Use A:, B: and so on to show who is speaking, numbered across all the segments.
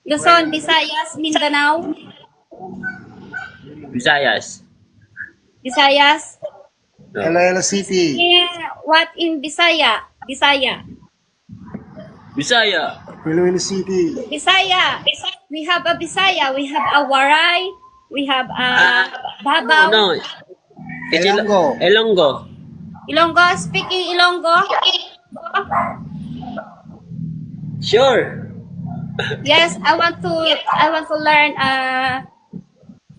A: Luzon, Visayas, Mindanao,
B: Visayas.
A: Visayas.
B: No.
C: Iloilo City.
A: What in Bisaya? Bisaya.
B: Bisaya.
C: Iloilo City.
A: Bisaya. We have a Bisaya. We have a Waray. We have a Babaw.
B: No. It's
C: Ilonggo.
B: Ilonggo.
A: Ilonggo. Speaking Ilonggo.
B: Sure.
A: Yes, I want to learn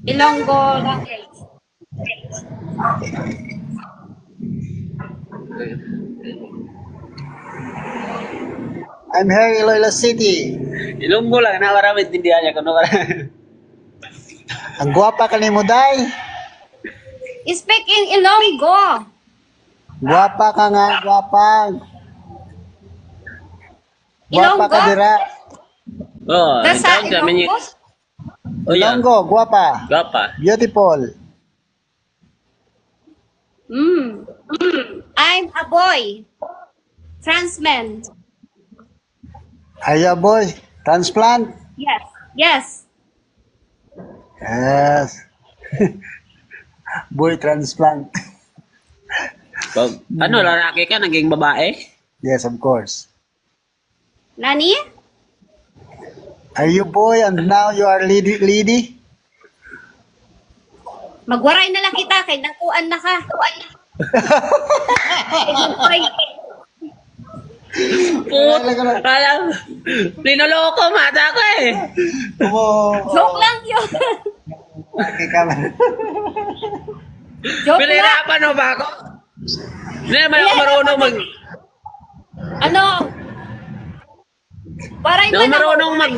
A: Ilonggo language.
C: I'm here in Iloilo City.
B: Ilonggo lang na marami tindihan niya kuno
C: Ang gwapa ka ni mo, day.
A: Speaking Ilonggo.
C: Gwapa ka nga, gwapa. Gwapa ka
A: Ilonggo?
C: dira.
B: Oh,
A: Nasa
B: ito kami
A: Ilonggo?
B: Oh, yeah.
C: Ilonggo, gwapa.
B: Gapa.
C: Beautiful.
A: I'm a boy. Trans man.
C: Aya boy, transplant.
A: Yes. Yes.
C: Yes. Boy transplant.
B: Pag, ano, lalaki ka, naging babae?
C: Yes, of course.
A: Nani?
C: Are you boy and now you are lady?
A: Magwaray na lang kita kay nakuan na ka.
B: Put, alam, linoloko mata ko eh.
C: Kumo.
A: Joke lang yun.
C: Okay ka man.
A: Joke lang.
B: Pinirapan mo ba ako? Hindi naman ako marunong mag...
A: Ano? Waray
B: Hindi ako
A: man ako.
B: marunong mag...